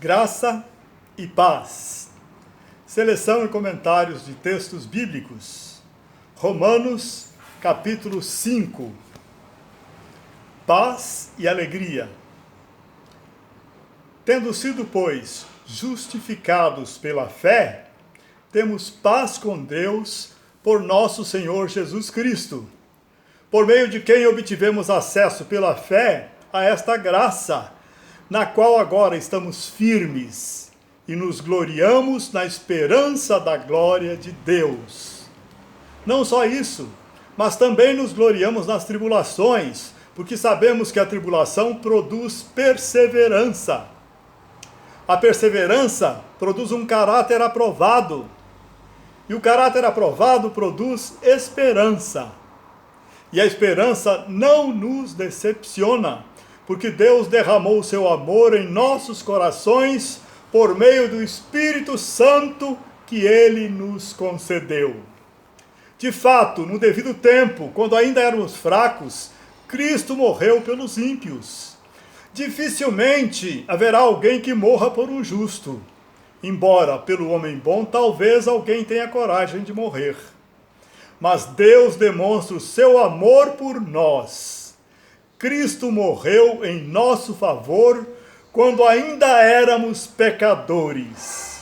Graça e paz. Seleção e comentários de textos bíblicos. Romanos, capítulo 5. Paz e alegria. Tendo sido, pois, justificados pela fé, temos paz com Deus por nosso Senhor Jesus Cristo, por meio de quem obtivemos acesso pela fé a esta graça, na qual agora estamos firmes e nos gloriamos na esperança da glória de Deus. Não só isso, mas também nos gloriamos nas tribulações, porque sabemos que a tribulação produz perseverança. A perseverança produz um caráter aprovado, e o caráter aprovado produz esperança. E a esperança não nos decepciona, porque Deus derramou o seu amor em nossos corações por meio do Espírito Santo que Ele nos concedeu. De fato, no devido tempo, quando ainda éramos fracos, Cristo morreu pelos ímpios. Dificilmente haverá alguém que morra por um justo, embora pelo homem bom talvez alguém tenha coragem de morrer. Mas Deus demonstra o seu amor por nós. Cristo morreu em nosso favor quando ainda éramos pecadores.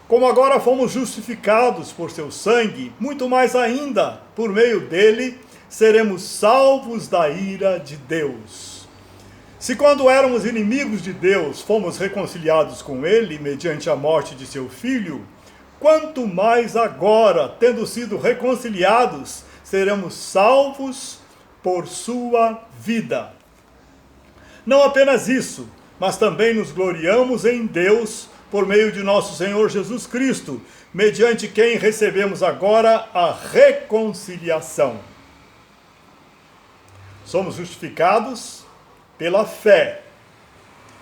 Como agora fomos justificados por seu sangue, muito mais ainda, por meio dele, seremos salvos da ira de Deus. Se quando éramos inimigos de Deus, fomos reconciliados com ele mediante a morte de seu Filho, quanto mais agora, tendo sido reconciliados, seremos salvos por sua vida. Não apenas isso, mas também nos gloriamos em Deus por meio de nosso Senhor Jesus Cristo, mediante quem recebemos agora a reconciliação. Somos justificados pela fé.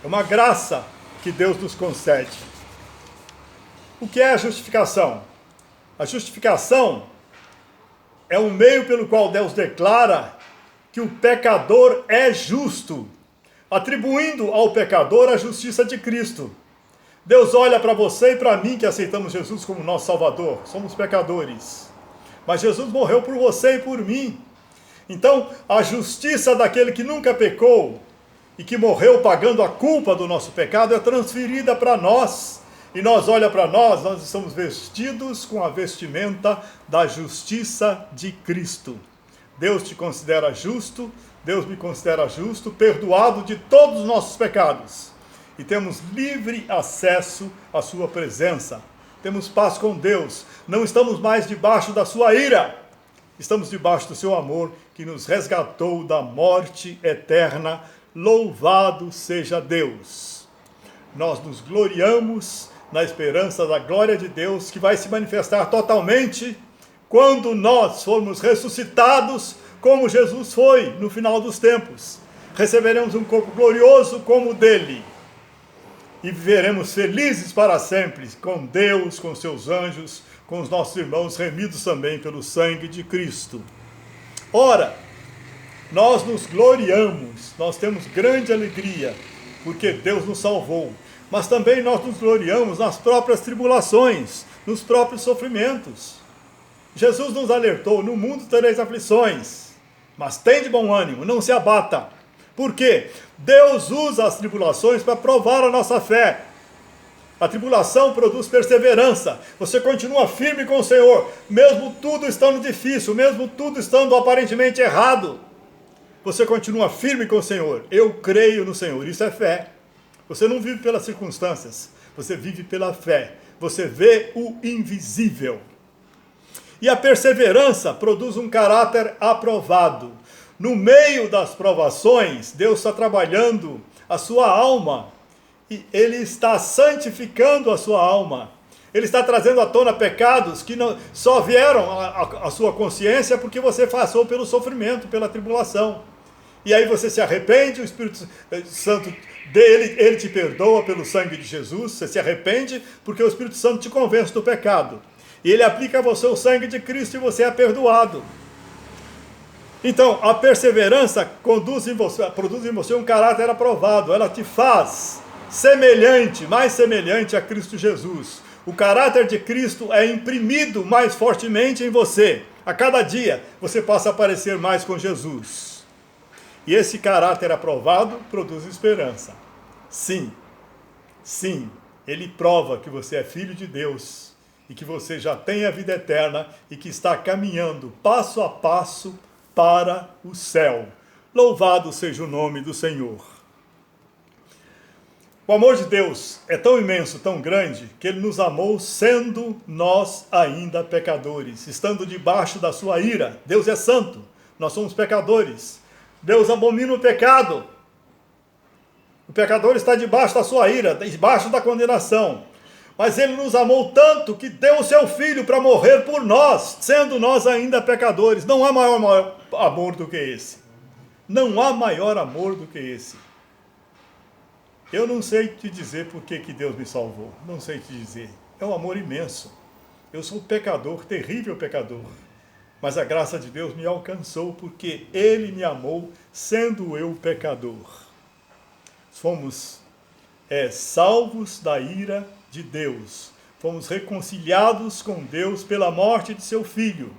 É uma graça que Deus nos concede. O que é a justificação? A justificação é um meio pelo qual Deus declara que o pecador é justo, atribuindo ao pecador a justiça de Cristo. Deus olha para você e para mim que aceitamos Jesus como nosso Salvador. Somos pecadores. Mas Jesus morreu por você e por mim. Então, a justiça daquele que nunca pecou e que morreu pagando a culpa do nosso pecado é transferida para nós. E nós olha para nós estamos vestidos com a vestimenta da justiça de Cristo. Deus te considera justo, Deus me considera justo, perdoado de todos os nossos pecados. E temos livre acesso à sua presença. Temos paz com Deus. Não estamos mais debaixo da sua ira. Estamos debaixo do seu amor, que nos resgatou da morte eterna. Louvado seja Deus. Nós nos gloriamos na esperança da glória de Deus, que vai se manifestar totalmente quando nós formos ressuscitados, como Jesus foi no final dos tempos. Receberemos um corpo glorioso como o dele. E viveremos felizes para sempre com Deus, com seus anjos, com os nossos irmãos remidos também pelo sangue de Cristo. Ora, nós nos gloriamos, nós temos grande alegria, porque Deus nos salvou. Mas também nós nos gloriamos nas próprias tribulações, nos próprios sofrimentos. Jesus nos alertou: no mundo tereis aflições, mas tende bom ânimo, não se abata. Por quê? Deus usa as tribulações para provar a nossa fé. A tribulação produz perseverança. Você continua firme com o Senhor, mesmo tudo estando difícil, mesmo tudo estando aparentemente errado. Você continua firme com o Senhor. Eu creio no Senhor, isso é fé. Você não vive pelas circunstâncias, você vive pela fé. Você vê o invisível. E a perseverança produz um caráter aprovado. No meio das provações, Deus está trabalhando a sua alma. E Ele está santificando a sua alma. Ele está trazendo à tona pecados que não, só vieram à sua consciência porque você passou pelo sofrimento, pela tribulação. E aí você se arrepende, o Espírito Santo dele, ele te perdoa pelo sangue de Jesus. Você se arrepende porque o Espírito Santo te convence do pecado. E ele aplica a você o sangue de Cristo e você é perdoado. Então, a perseverança produz em você um caráter aprovado. Ela te faz semelhante, mais semelhante a Cristo Jesus. O caráter de Cristo é imprimido mais fortemente em você. A cada dia você passa a parecer mais com Jesus. E esse caráter aprovado produz esperança. Sim, sim, ele prova que você é filho de Deus e que você já tem a vida eterna e que está caminhando passo a passo para o céu. Louvado seja o nome do Senhor. O amor de Deus é tão imenso, tão grande, que Ele nos amou sendo nós ainda pecadores, estando debaixo da sua ira. Deus é santo, nós somos pecadores. Deus abomina o pecado. O pecador está debaixo da sua ira, debaixo da condenação. Mas Ele nos amou tanto que deu o seu Filho para morrer por nós, sendo nós ainda pecadores. Não há maior amor do que esse. Não há maior amor do que esse. Eu não sei te dizer por que Deus me salvou. Não sei te dizer. É um amor imenso. Eu sou pecador, terrível pecador. Mas a graça de Deus me alcançou porque Ele me amou, sendo eu pecador. Fomos salvos da ira de Deus. Fomos reconciliados com Deus pela morte de seu Filho.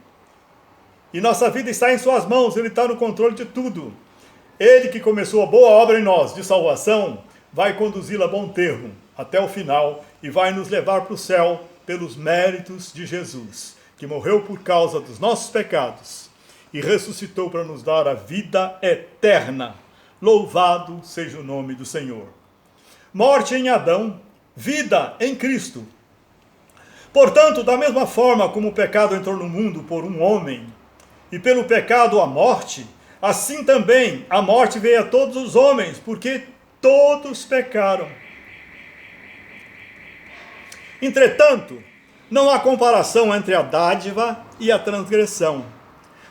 E nossa vida está em suas mãos. Ele está no controle de tudo. Ele que começou a boa obra em nós, de salvação, vai conduzi-la a bom termo, até o final, e vai nos levar para o céu pelos méritos de Jesus, que morreu por causa dos nossos pecados e ressuscitou para nos dar a vida eterna. Louvado seja o nome do Senhor. Morte em Adão, vida em Cristo. Portanto, da mesma forma como o pecado entrou no mundo por um homem, e pelo pecado a morte, assim também a morte veio a todos os homens, porque todos pecaram. Entretanto, não há comparação entre a dádiva e a transgressão.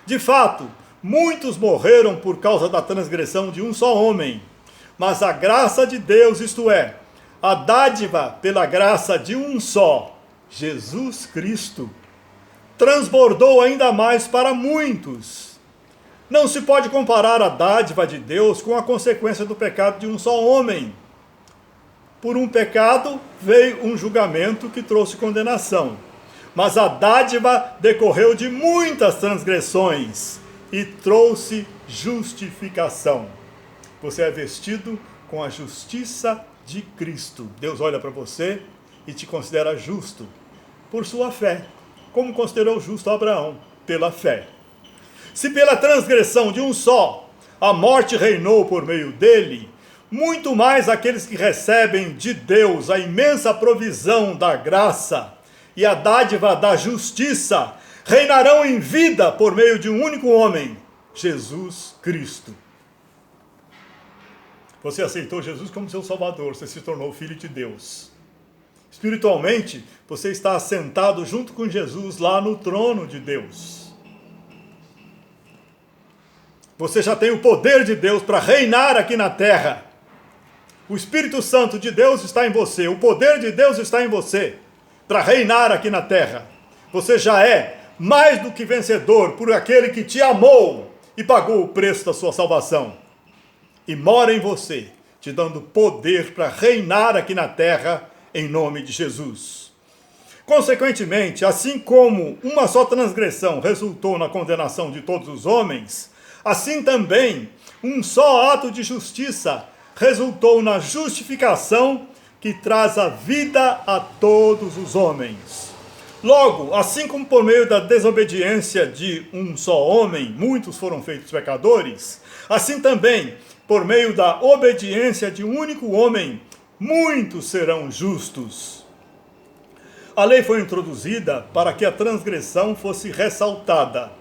De fato, muitos morreram por causa da transgressão de um só homem, mas a graça de Deus, isto é, a dádiva pela graça de um só, Jesus Cristo, transbordou ainda mais para muitos. Não se pode comparar a dádiva de Deus com a consequência do pecado de um só homem. Por um pecado veio um julgamento que trouxe condenação. Mas a dádiva decorreu de muitas transgressões e trouxe justificação. Você é vestido com a justiça de Cristo. Deus olha para você e te considera justo por sua fé, como considerou justo Abraão, pela fé. Se pela transgressão de um só a morte reinou por meio dele, muito mais aqueles que recebem de Deus a imensa provisão da graça e a dádiva da justiça reinarão em vida por meio de um único homem, Jesus Cristo. Você aceitou Jesus como seu Salvador, você se tornou filho de Deus. Espiritualmente, você está assentado junto com Jesus lá no trono de Deus. Você já tem o poder de Deus para reinar aqui na terra. O Espírito Santo de Deus está em você. O poder de Deus está em você para reinar aqui na terra. Você já é mais do que vencedor por aquele que te amou e pagou o preço da sua salvação. E mora em você, te dando poder para reinar aqui na terra em nome de Jesus. Consequentemente, assim como uma só transgressão resultou na condenação de todos os homens, assim também, um só ato de justiça resultou na justificação que traz a vida a todos os homens. Logo, assim como por meio da desobediência de um só homem, muitos foram feitos pecadores, assim também, por meio da obediência de um único homem, muitos serão justos. A lei foi introduzida para que a transgressão fosse ressaltada.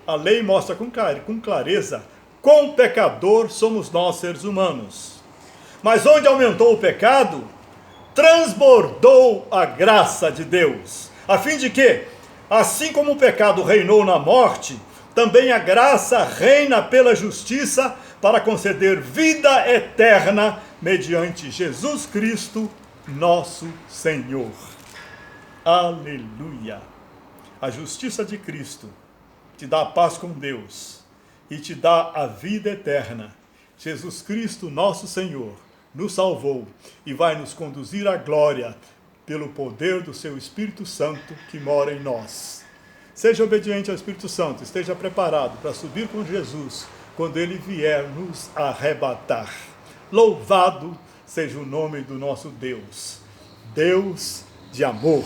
A lei mostra com clareza quão pecador somos nós, seres humanos. Mas onde aumentou o pecado, transbordou a graça de Deus, a fim de que, assim como o pecado reinou na morte, também a graça reina pela justiça para conceder vida eterna mediante Jesus Cristo, nosso Senhor. Aleluia! A justiça de Cristo te dá a paz com Deus e te dá a vida eterna. Jesus Cristo, nosso Senhor, nos salvou e vai nos conduzir à glória pelo poder do seu Espírito Santo que mora em nós. Seja obediente ao Espírito Santo, esteja preparado para subir com Jesus quando ele vier nos arrebatar. Louvado seja o nome do nosso Deus, Deus de amor.